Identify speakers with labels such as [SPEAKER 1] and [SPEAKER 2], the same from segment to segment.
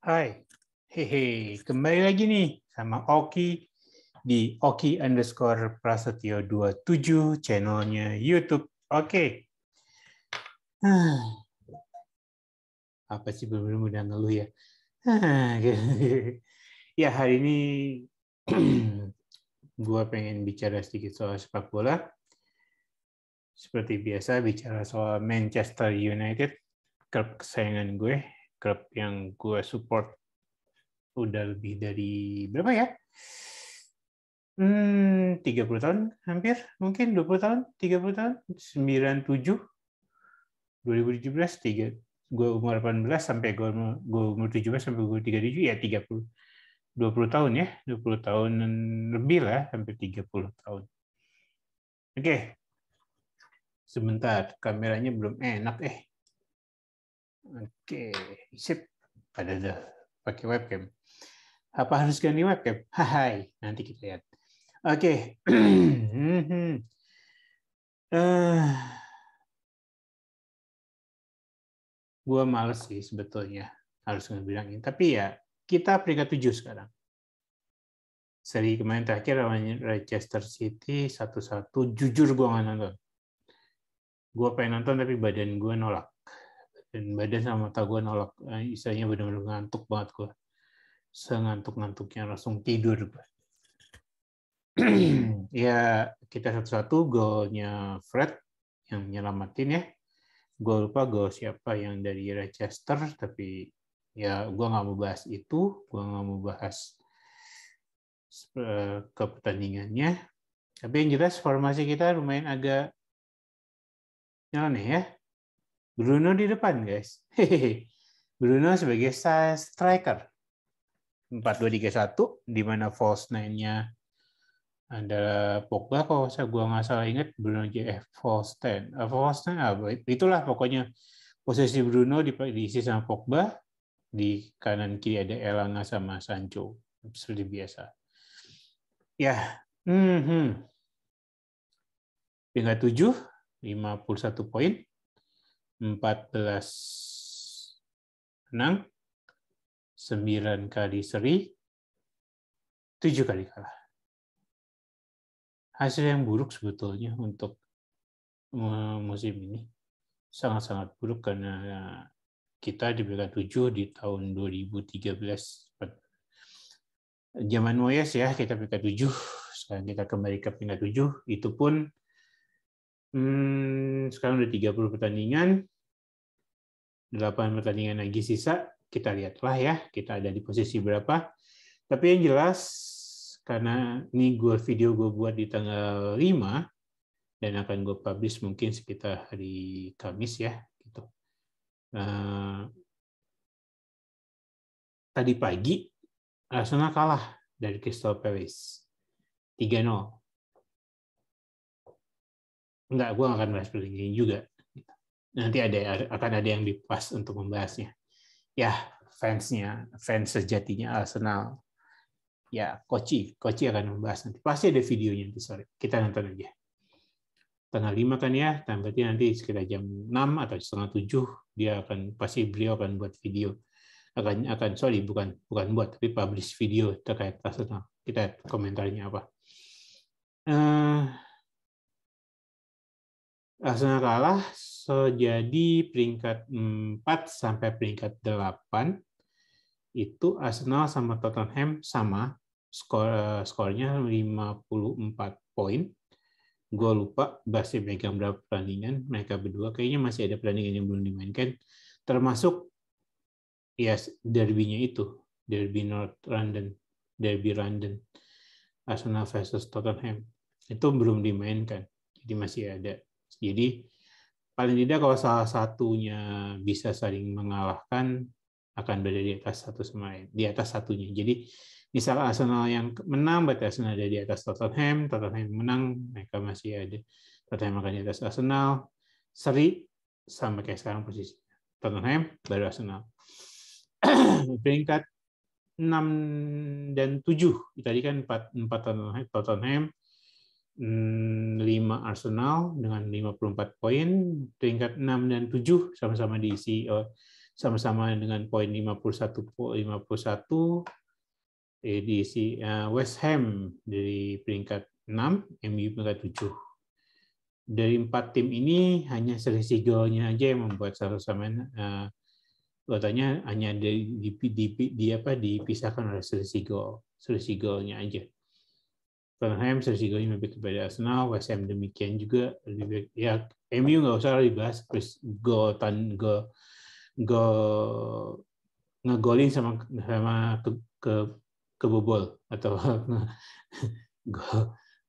[SPEAKER 1] Hai, hehe, kembali lagi nih sama Oki di Oki_Prasetyo27 channelnya YouTube. Oke, apa sih belum udah ngeluh ya? Ya hari ini gue pengen bicara sedikit soal sepak bola. Seperti biasa bicara soal Manchester United, klub kesayangan gue, klub yang gue support udah lebih dari berapa ya? 30 tahun hampir, mungkin 20 tahun, 30 tahun, 97, 2017, gue umur 18 sampai gue umur 17 sampai gue 37 ya 30. 20 tahun ya, 20 tahun lebih lah, hampir 30 tahun. Oke. Sebentar, kameranya belum enak Oke, sip. Ada dah pakai webcam. Apa harus ganti webcam? Hai, nanti kita lihat. Oke. Gue males sih sebetulnya harus ngebilangin. Tapi ya, kita peringkat 7 sekarang. Seri kemarin terakhir lawan Leicester City 1-1. Jujur gue nggak nonton. Gue pengen nonton tapi badan gue nolak. Dan badan sama mata gue nolak. Istilahnya benar-benar ngantuk banget gue. Sengantuk-ngantuknya langsung tidur gue. Ya, kita 1-1, golnya Fred yang menyelamatin ya. Gue lupa gol siapa yang dari Leicester, tapi ya gue nggak mau bahas itu, gue nggak mau bahas ke pertandingannya. Tapi yang jelas formasi kita lumayan agak nyeleneh ya. Bruno di depan guys. Bruno sebagai striker 4-2-3-1, di mana false nine-nya ada Pogba, kalau gue nggak salah ingat, Bruno false 10. False 10 itulah pokoknya posisi Bruno diisi sama Pogba, di kanan kiri ada Elanga sama Sancho seperti biasa. Ya, peringkat 7, 51 poin, 14 menang, 9 kali seri, 7 kali kalah. Hasil yang buruk sebetulnya untuk musim ini. Sangat-sangat buruk karena kita di peringkat 7 di tahun 2013. Zaman Moyes ya, kita peringkat 7. Sekarang kita kembali ke peringkat 7. Itu pun sekarang udah 30 pertandingan. 8 pertandingan lagi sisa. Kita lihatlah ya, kita ada di posisi berapa. Tapi yang jelas, karena ini video gue buat di tanggal 5, dan akan gue publish mungkin sekitar hari Kamis ya. Gitu. Tadi pagi, Arsenal kalah dari Crystal Palace 3-0. Enggak, gue akan bahas pertandingan juga. Nanti akan ada yang dipas untuk membahasnya. Ya, fans sejatinya Arsenal. Ya, Koci akan membahas nanti. Pasti ada videonya nanti sore. Kita nonton aja. Tanggal 5 kan ya, berarti nanti sekitar jam 6 atau setengah 7 beliau akan buat video. Bukan buat, tapi publish video terkait Arsenal. Kita komentarnya apa. Arsenal kalah, jadi peringkat 4 sampai peringkat 8 itu Arsenal sama Tottenham sama, skornya 54 poin. Gue lupa Basir megang berapa pertandingan, mereka berdua kayaknya masih ada pertandingan yang belum dimainkan, termasuk ya derbynya itu, derby London, Arsenal versus Tottenham itu belum dimainkan, jadi masih ada. Jadi paling tidak kalau salah satunya bisa saling mengalahkan, akan berada di atas satu sama lain, di atas satunya. Jadi misalnya Arsenal yang menang, berarti Arsenal ada di atas Tottenham menang, mereka masih ada, Tottenham akan di atas Arsenal, seri sama kayak sekarang posisi Tottenham baru Arsenal. Peringkat 6 dan 7 tadi kan 4 Tottenham, 5 Arsenal dengan 54 poin, peringkat 6 dan 7 sama-sama diisi sama-sama dengan poin 51. Di West Ham dari peringkat 6, MU peringkat 7. Dari 4 tim ini hanya selisih golnya aja yang membuat sama-sama katanya hanya dipisahkan oleh selisih golnya aja. Tottenham selisih golnya lebih kepada Arsenal, West Ham demikian juga. Ya MU nggak usah dibahas, ngegolin sama kebobol atau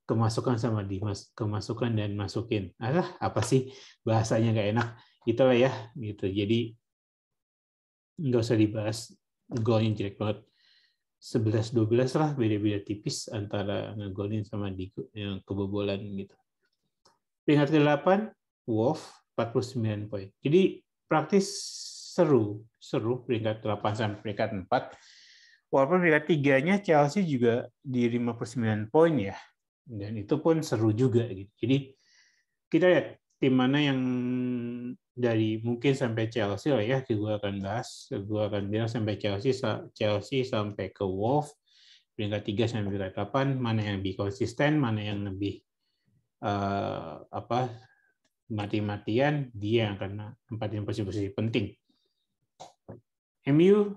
[SPEAKER 1] kemasukan sama kemasukan dan masukin. Apa sih bahasanya nggak enak, itulah ya gitu. Jadi nggak usah dibahas, golnya jelek banget. 11-12 lah, beda-beda tipis antara ngegolin sama yang kebobolan gitu. Peringkat ke-8 Wolves 49 poin. Jadi praktis seru peringkat 8 sampai peringkat 4. Walaupun peringkat 3-nya Chelsea juga di 59 poin ya. Dan itu pun seru juga gitu. Jadi kita lihat tim mana yang dari mungkin sampai Chelsea lah ya, gue akan bilang sampai Chelsea sampai ke Wolves peringkat 3 sampai peringkat 8, mana yang lebih konsisten, mana yang lebih mati-matian, dia yang akan tempatin posisi-posisi penting. MU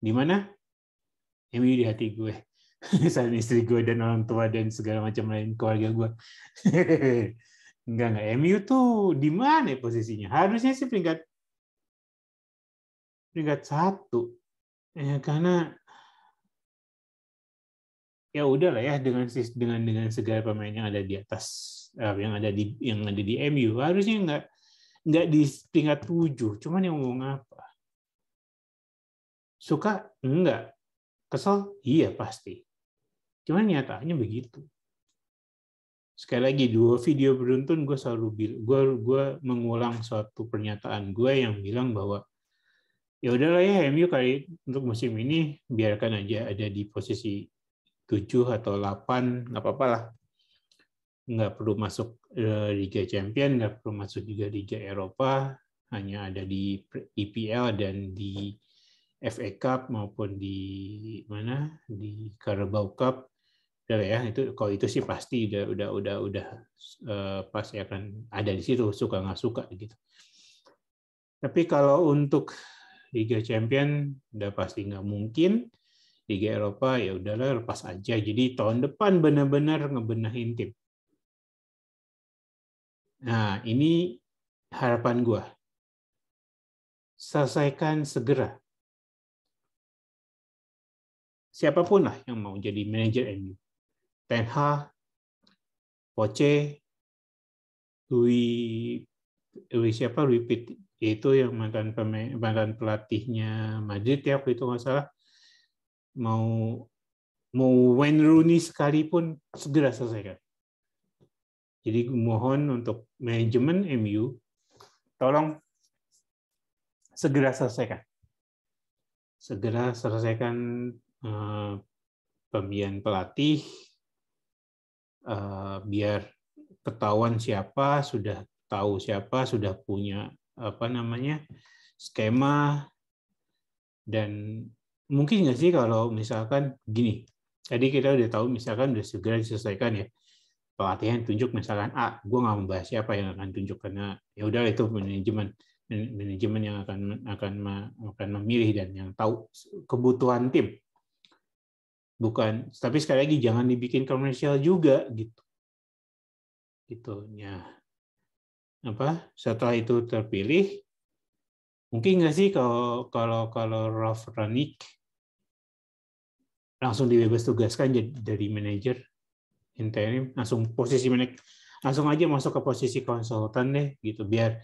[SPEAKER 1] di mana? MU di hati gue. Selain istri gue dan orang tua dan segala macam lain keluarga gue. Enggak. MU tuh di mana posisinya? Harusnya sih peringkat 1. Karena ya udahlah ya dengan segala pemain yang ada di atas, yang ada di MU, harusnya enggak di peringkat 7. Cuman yang ngomong apa? Suka? Enggak. Kesel? Iya pasti. Cuman nyatanya begitu. Sekali lagi, 2 video beruntun gue mengulang suatu pernyataan gue yang bilang bahwa ya udahlah ya MU kali untuk musim ini biarkan aja ada di posisi 7 atau 8, nggak apa-apa lah. Nggak perlu masuk Liga Champions, nggak perlu masuk juga Liga Eropa, hanya ada di IPL dan di FA Cup maupun di Carabao Cup. Udah ya, itu kalau itu sih pasti udah pasti akan ada di situ, suka nggak suka gitu. Tapi kalau untuk Liga Champion udah pasti nggak mungkin. Liga Eropa ya udahlah lepas aja. Jadi tahun depan benar-benar ngebenahin tim. Nah, ini harapan gue. Selesaikan segera. Siapapun lah yang mau jadi manajer MU. Ten Hag, Poche, Louis Pitt, itu yang mantan pelatihnya Madrid ya, waktu itu nggak salah. Mau Wayne Rooney sekalipun segera selesaikan. Jadi mohon untuk manajemen MU, tolong segera selesaikan. Segera selesaikan pemilihan pelatih, biar ketahuan siapa, sudah tahu siapa, sudah punya skema, dan mungkin nggak sih kalau misalkan gini, tadi kita udah tahu misalkan udah segera diselesaikan ya, pelatihan tunjuk misalkan gue nggak membahas siapa yang akan tunjuk karena ya udah itu manajemen yang akan memilih dan yang tahu kebutuhan tim. Bukan, tapi sekali lagi jangan dibikin komersial juga gitu. Ya. Setelah itu terpilih, mungkin nggak sih kalau Ralf Rangnick langsung dibebas tugaskan dari manajer interim, langsung aja masuk ke posisi konsultan deh gitu, biar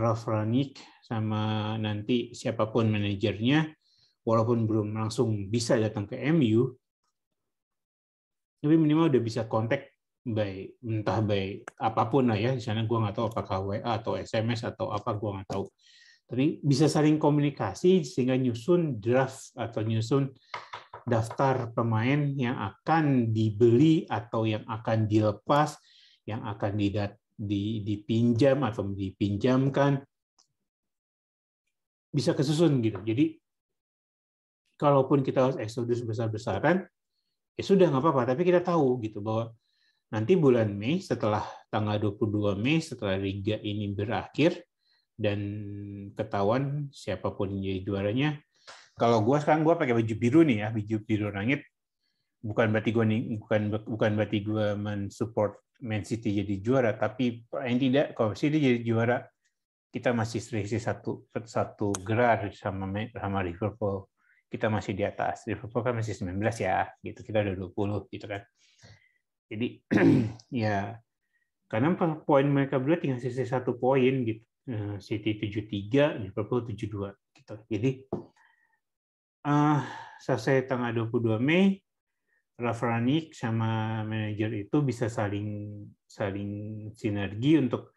[SPEAKER 1] Ralf Rangnick sama nanti siapapun manajernya, walaupun belum langsung bisa datang ke MU, tapi minimal udah bisa kontak entah apapun lah ya, di sana gue nggak tahu apakah WA atau SMS atau apa, gue nggak tahu. Tapi bisa saling komunikasi sehingga nyusun draft atau nyusun daftar pemain yang akan dibeli atau yang akan dilepas, yang akan dipinjam atau dipinjamkan. bisa kesusun gitu. Jadi kalaupun kita harus eksodus besar-besaran, ya sudah nggak apa-apa. Tapi kita tahu gitu bahwa nanti bulan Mei, setelah tanggal 22 Mei, setelah liga ini berakhir dan ketahuan siapapun yang jadi juaranya. Kalau gue sekarang gue pakai baju biru nih ya, baju biru langit. Bukan berarti gue mensupport Man City jadi juara, tapi yang tidak, kalau City jadi juara, kita masih selisih satu gelar sama Liverpool. Kita masih di atas. Liverpool kan masih 19 ya, gitu. Kita udah 20 gitu kan. Jadi ya karena poin mereka berdua tinggal selisih 1 poin gitu. City 73, Liverpool 72 gitu. Jadi selesai tanggal 22 Mei, Ralf Rangnick sama manajer itu bisa saling sinergi untuk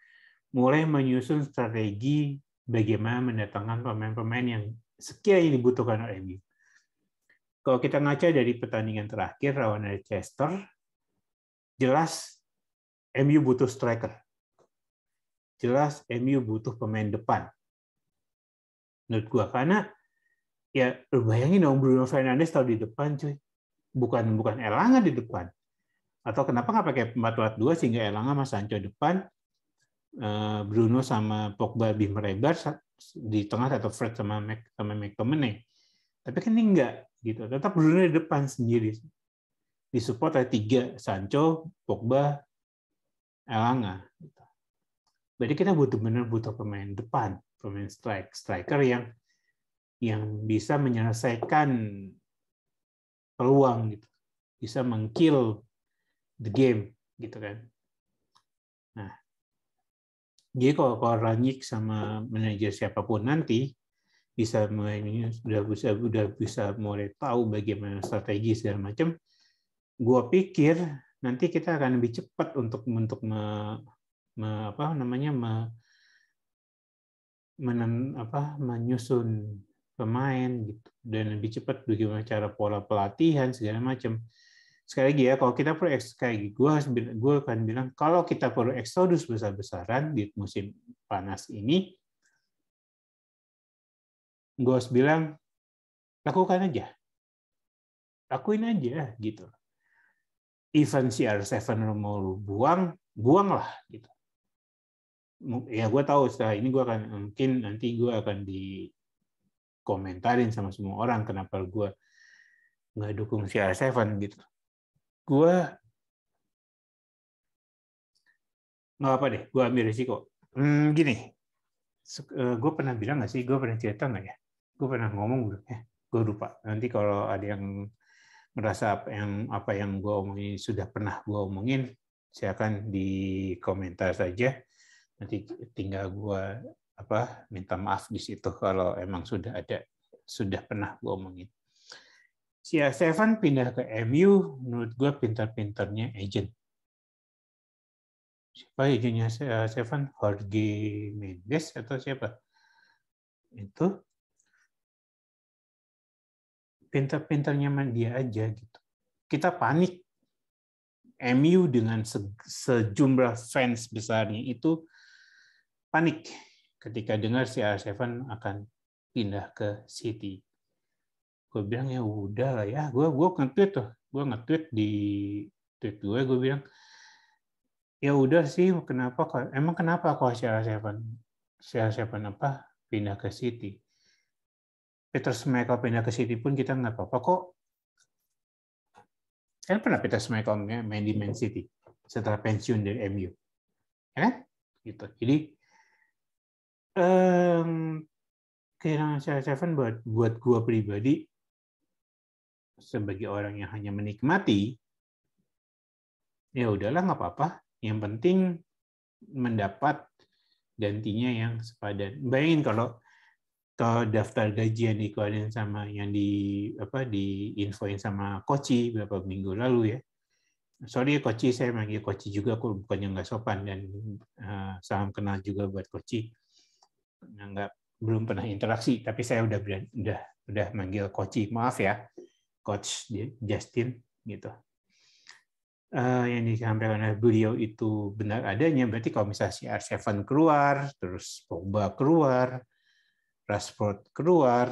[SPEAKER 1] mulai menyusun strategi bagaimana mendatangkan pemain-pemain yang sekiranya dibutuhkan oleh MU. Kalau kita ngaca dari pertandingan terakhir lawan Leicester, jelas MU butuh striker. Jelas MU butuh pemain depan. Menurut gua, karena ya bayangin dong Bruno Fernandes tahu di depan, cuy. Bukan Elanga di depan. Atau kenapa nggak pakai 4-4-2 sehingga Elanga sama Sancho depan, Bruno sama Pogba lebih melebar di tengah, atau Fred sama McTominay. Tapi kan ini enggak gitu. Tetap Bruno di depan sendiri. Disupport oleh 3, Sancho, Pogba, Elanga. Berarti kita butuh pemain depan, pemain striker yang bisa menyelesaikan peluang gitu, bisa meng-kill the game gitu kan. Nah, jadi kalau Rangnick sama manajer siapapun nanti udah bisa mulai tahu bagaimana strategi segala macam, gua pikir nanti kita akan lebih cepat untuk menyusun pemain gitu, dan lebih cepat bagaimana cara pola pelatihan segala macam. Sekali lagi ya, kalau kita perlu gue akan bilang kalau kita perlu eksodus besar-besaran di musim panas ini, gue harus bilang lakuin aja gitu. Even CR7 mau lu buang lah gitu. Ya gue tahu setelah ini nanti gue akan dikomentarin sama semua orang kenapa gue nggak dukung CR7 gitu. Gue nggak apa deh, gue ambil risiko. Gini, gue pernah bilang nggak sih, gue pernah cerita nggak ya? Gue pernah ngomong belum ya? Gue lupa. Nanti kalau ada yang merasa apa yang gue omongin sudah pernah gue omongin, silakan di komentar saja. Nanti tinggal gue minta maaf di situ kalau emang sudah pernah gue omongin. CR7 pindah ke MU, menurut gue pintar-pintarnya agent. Siapa agennya CR7? Jorge Mendes atau siapa? Itu pintar-pintarnya dia aja gitu. Kita panik. MU dengan sejumlah fans besarnya itu panik ketika dengar CR7 akan pindah ke City. Gue bilang ya udah lah ya, gue nge-tweet di tweet gue bilang ya udah sih, kenapa kalau CR7 pindah ke City. Peter Schmeichel pindah ke City pun kita nggak apa-apa kok. Kan pernah Peter Schmeichel main di Man City setelah pensiun dari MU, ya kan? Gitu. Jadi kehilangan CR7 buat gue pribadi sebagai orang yang hanya menikmati, ya udahlah nggak apa-apa. Yang penting mendapat gantinya yang sepadan. Bayangin kalau daftar gaji yang dikeluarin sama yang diinfoin sama Koci beberapa minggu lalu ya. Sorry Koci, saya manggil Koci juga, aku bukannya nggak sopan, dan salam kenal juga buat Koci. Belum pernah interaksi, tapi saya udah manggil Koci. Maaf ya, Coach Justin gitu. Yang disampaikan oleh beliau itu benar adanya. Berarti kalau misalnya CR7 keluar, terus Pogba keluar, Rashford keluar,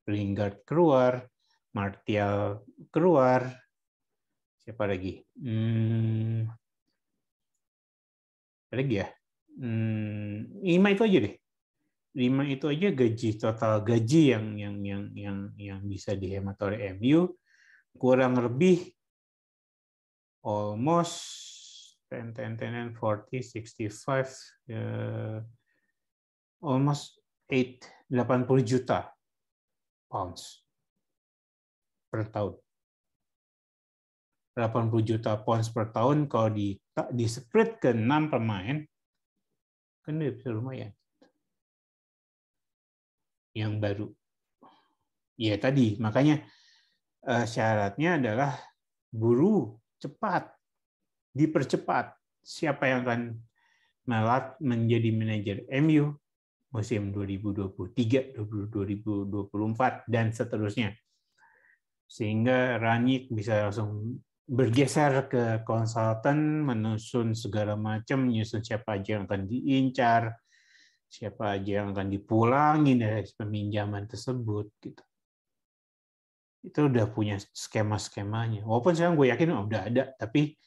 [SPEAKER 1] Lingard keluar, Martial keluar, siapa lagi? Apa lagi ya? 5 itu aja deh. 5 itu aja total gaji yang bisa dihemat oleh MU kurang lebih almost 10, 40, 65, almost 80 juta pounds per tahun. 80 juta pounds per tahun kalau di split ke 6 pemain, kan bisa lumayan. Yang baru. Ya tadi, makanya syaratnya adalah buru cepat, dipercepat. Siapa yang akan menjadi manajer MU musim 2023, 2024, dan seterusnya. Sehingga Rangnick bisa langsung bergeser ke konsultan, menyusun segala macam, menyusun siapa aja yang akan diincar, siapa aja yang akan dipulangi dari peminjaman tersebut. Gitu. Itu udah punya skema-skemanya. Walaupun sekarang gue yakin udah ada, tapi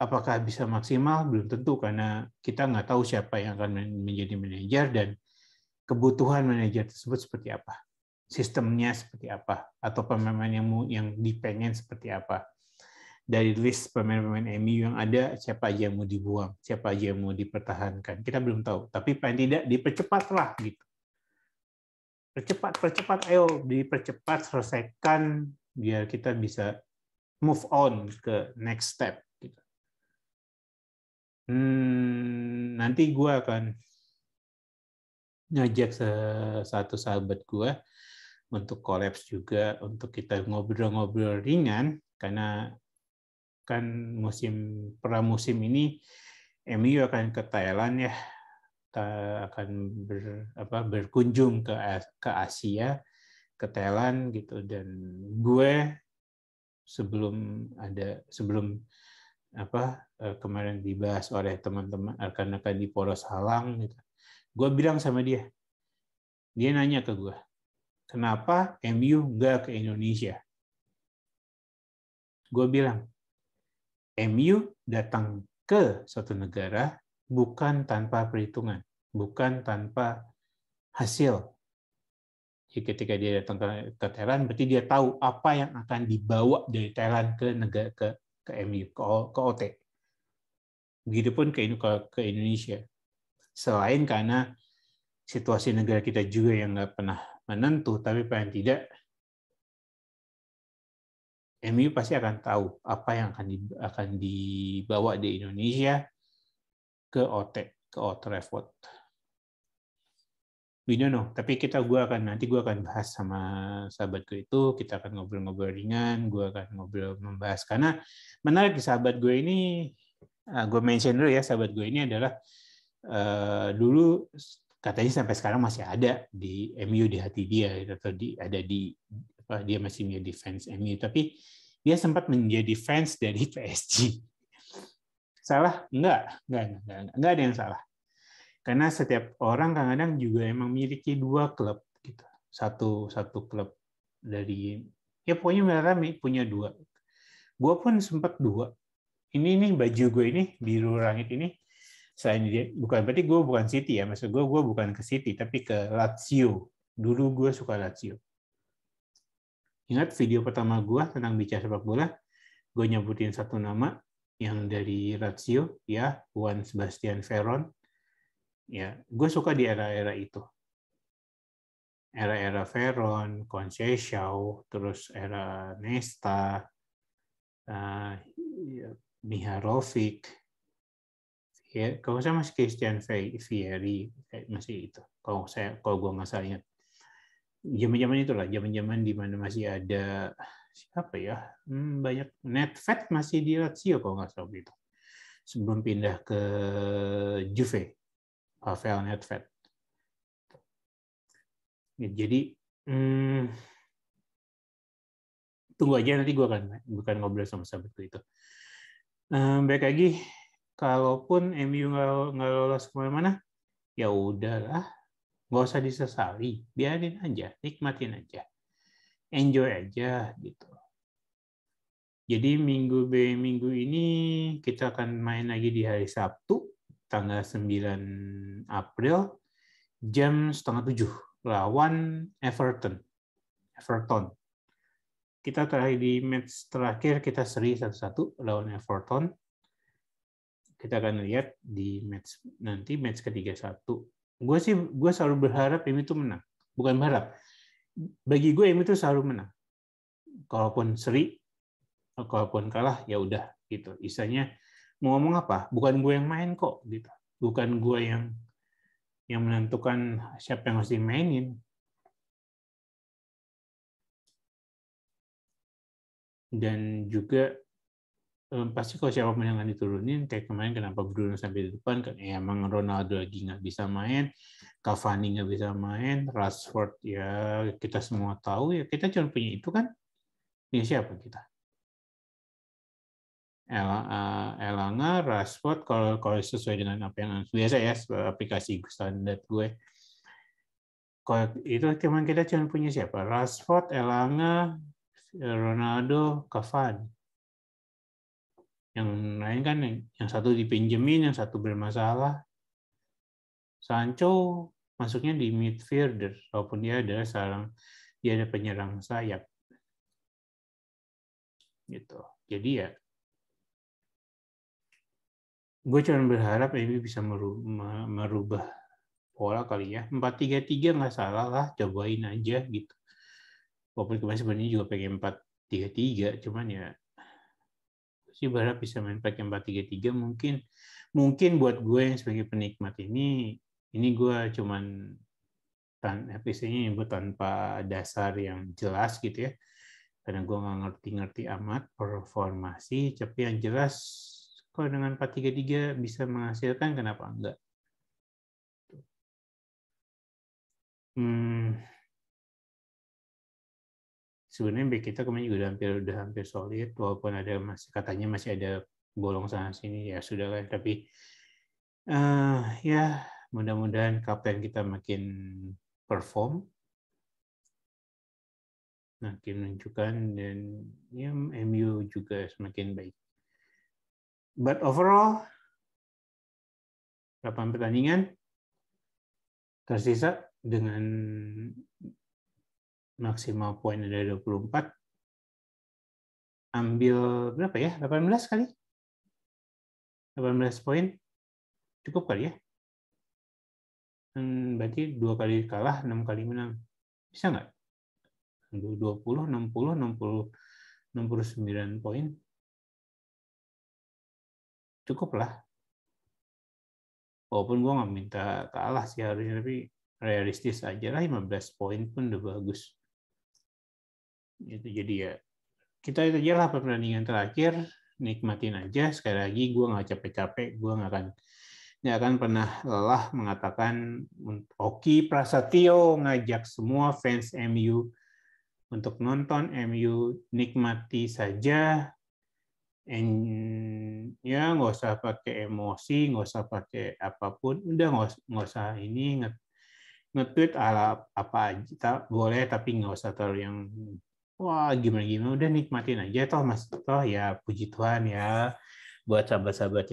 [SPEAKER 1] apakah bisa maksimal? Belum tentu, karena kita nggak tahu siapa yang akan menjadi manajer dan kebutuhan manajer tersebut seperti apa, sistemnya seperti apa, atau pemain yang dipengen seperti apa. Dari list pemain-pemain MU yang ada, siapa aja yang mau dibuang, siapa aja yang mau dipertahankan, kita belum tahu. Tapi paling tidak dipercepatlah gitu. Percepat, ayo dipercepat, selesaikan biar kita bisa move on ke next step. Gitu. Nanti gue akan ngajak satu sahabat gue untuk kolaps juga, untuk kita ngobrol-ngobrol ringan, karena kan pramusim ini MU akan ke Thailand ya, akan berkunjung ke Asia, ke Thailand gitu, dan gue sebelum kemarin dibahas oleh teman-teman rekan-rekan di Poros Halang gitu. Gue bilang sama dia nanya ke gue, kenapa MU nggak ke Indonesia? Gue bilang, MU datang ke suatu negara bukan tanpa perhitungan, bukan tanpa hasil. Jadi ketika dia datang ke Thailand, berarti dia tahu apa yang akan dibawa dari Thailand ke negara ke MU, ke OT. Begitupun ke Indonesia. Selain karena situasi negara kita juga yang nggak pernah menentu, tapi paling tidak MU pasti akan tahu apa yang akan dibawa di Indonesia ke OT, ke Old Trafford. We don't know, tapi nanti gue akan bahas sama sahabat gue itu, kita akan ngobrol-ngobrol ringan, gue akan membahas, karena menarik di sahabat gue ini, gue mention dulu ya, sahabat gue ini adalah dulu katanya sampai sekarang masih ada di MU di hati dia, atau dia masih menjadi fans MU, tapi dia sempat menjadi fans dari PSG. Salah? Enggak ada yang salah. Karena setiap orang kadang-kadang juga emang memiliki 2 klub gitu. Satu klub dari, ya pokoknya mereka punya 2. Gue pun sempat 2. Ini baju gue ini biru langit ini, selain dia berarti gue bukan City ya, maksud gue bukan ke City tapi ke Lazio. Dulu gue suka Lazio. Ingat video pertama gue tentang bicara sepak bola, gue nyebutin satu nama yang dari Lazio, ya, Juan Sebastian Veron. Ya, gue suka di era-era itu. Era-era Veron, Conceição, terus era Nesta, Mihajlovic, ya, kalau saya masih Christian Vieri, masih itu. Kalau gue nggak salah ingat. Zaman-zaman itulah, zaman-zaman di mana masih ada siapa ya, banyak. Nedved masih di Lazio kalau nggak salah itu. Sebelum pindah ke Juve. Pavel Nedved. Jadi tunggu aja, nanti gue akan ngobrol sama sahabatku itu. Baik lagi, kalaupun MU nggak lolos kemana-mana, ya udahlah, nggak usah disesali, biarin aja, nikmatin aja, enjoy aja gitu. Jadi minggu ini kita akan main lagi di hari Sabtu, tanggal 9 April, jam 6:30 lawan Everton. Kita terakhir di match terakhir kita seri 1-1 lawan Everton. Kita akan lihat di match ketiga 1. Gue selalu berharap MU itu menang. Bukan berharap. Bagi gue MU itu selalu menang. Kalaupun seri, kalaupun kalah ya udah gitu. Istilahnya mau ngomong apa? Bukan gue yang main kok gitu. Bukan gue yang menentukan siapa yang harus dimainin. Dan juga pasti kalau siapa yang diturunin, kayak kemarin kenapa Bruno sampai di depan, kan emang Ronaldo lagi nggak bisa main, Cavani nggak bisa main, Rashford ya kita semua tahu ya, kita cuma punya itu kan, ini siapa kita? Elanga, Rashford, kalau sesuai dengan apa yang biasa ya, aplikasi standar gue. Kalau itu cuman kita cuma punya siapa? Rashford, Elanga, Ronaldo, Cavani. Yang lain kan yang satu dipinjemin, yang satu bermasalah. Sancho masuknya di midfielder, walaupun dia ada penyerang sayap. Gitu. Jadi ya, gue cuma berharap ini bisa merubah pola kali ya. 4-3-3 nggak salah lah, cobain aja gitu. Walaupun kemarin sebenarnya juga pengen 4-3-3, cuman ya sih berharap bisa main pakai 4-3-3. Mungkin buat gue yang sebagai penikmat ini gue cuman episodenya tanpa dasar yang jelas gitu ya, karena gue nggak ngerti amat performasi, tapi yang jelas kalau dengan 4-3-3 bisa menghasilkan, kenapa enggak? Sebenarnya back kita kemarin juga udah hampir solid, walaupun katanya masih ada bolong sana sini, ya sudah kan. Tapi ya mudah-mudahan kapten kita makin perform, makin menunjukkan, dan ya MU juga semakin baik. But overall 8 pertandingan tersisa dengan maksimal poin ada 24. Ambil berapa ya? 18 kali? 18 poin. Cukup kali ya? Berarti 2 kali kalah, 6 kali menang. Bisa nggak? 20, 60, 60, 69 poin. Cukup lah. Walaupun gue nggak minta kalah sih harusnya, tapi realistis aja lah, 15 poin pun udah bagus. Itu jadi ya, kita itu aja lah pertandingan terakhir, nikmatin aja. Sekali lagi gue nggak capek-capek, gue nggak akan pernah lelah mengatakan, Oki Prasetyo ngajak semua fans MU untuk nonton MU, nikmati saja, ya nggak usah pakai emosi, nggak usah pakai apapun, udah nggak usah ini nge-tweet ala apa aja boleh, tapi nggak usah terlalu yang wah gimana, udah nikmatin aja, toh ya puji Tuhan ya, buat sahabat-sahabat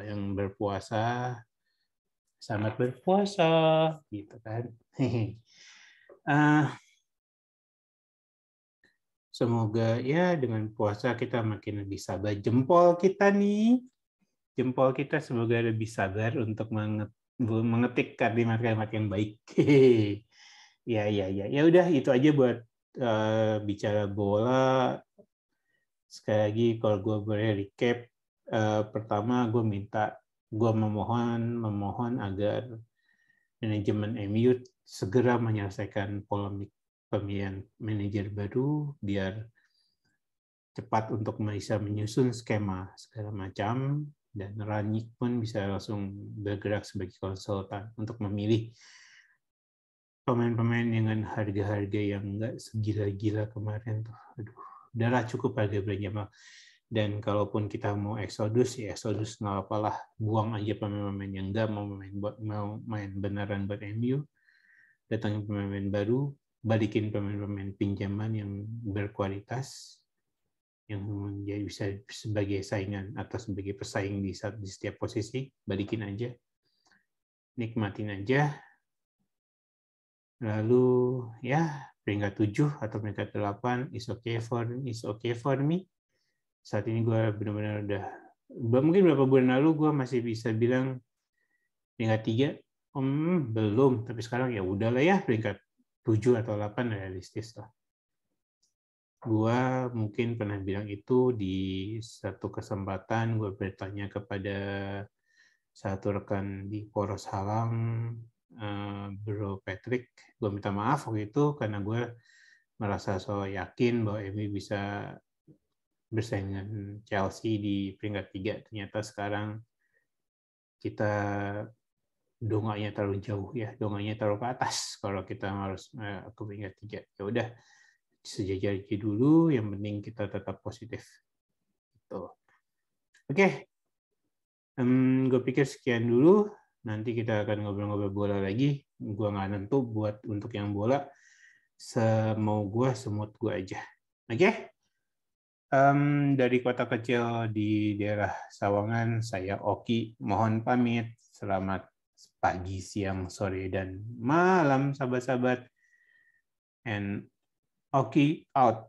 [SPEAKER 1] yang berpuasa, selamat berpuasa gitu kan. Semoga ya dengan puasa kita makin lebih sabar. Jempol kita semoga lebih sabar untuk mengetik kalimat-kalimat yang baik. Ya udah itu aja buat bicara bola. Sekali lagi kalau gue boleh recap, pertama gue memohon agar manajemen MU segera menyelesaikan polemik pemilihan manajer baru, biar cepat untuk bisa menyusun skema segala macam, dan Rangnick pun bisa langsung bergerak sebagai konsultan untuk memilih pemain-pemain dengan harga-harga yang nggak segila-gila kemarin tuh. Aduh, udahlah cukup harga belanja. Dan kalaupun kita mau eksodus, ya nggak apa-apa lah, buang aja pemain-pemain yang nggak mau main beneran buat MU. datangin pemain-pemain baru, balikin pemain-pemain pinjaman yang berkualitas, yang menjadi bisa sebagai saingan atau sebagai pesaing di setiap posisi, balikin aja, nikmatin aja. Lalu ya peringkat 7 atau peringkat 8 is okay for me. Saat ini gue benar-benar udah, mungkin beberapa bulan lalu gue masih bisa bilang peringkat 3, belum, tapi sekarang ya udahlah ya, peringkat 7 atau 8 realistis lah. Gue mungkin pernah bilang itu di satu kesempatan, gue bertanya kepada satu rekan di Poros Halang, Bro Patrick. Gue minta maaf waktu itu karena gue merasa so yakin bahwa MU bisa bersaing dengan Chelsea di peringkat 3. Ternyata sekarang kita donganya terlalu jauh ya, donganya terlalu ke atas kalau kita harus ke peringkat 3. Ya udah, sejajar aja dulu, yang penting kita tetap positif. Gitu. Oke. Gue pikir sekian dulu. Nanti kita akan ngobrol-ngobrol bola lagi. Gue nggak nentu buat untuk yang bola. Semau gue, semut gue aja. Oke? Dari kota kecil di daerah Sawangan, saya Oki. Mohon pamit. Selamat pagi, siang, sore, dan malam, sahabat-sahabat. And Oki out.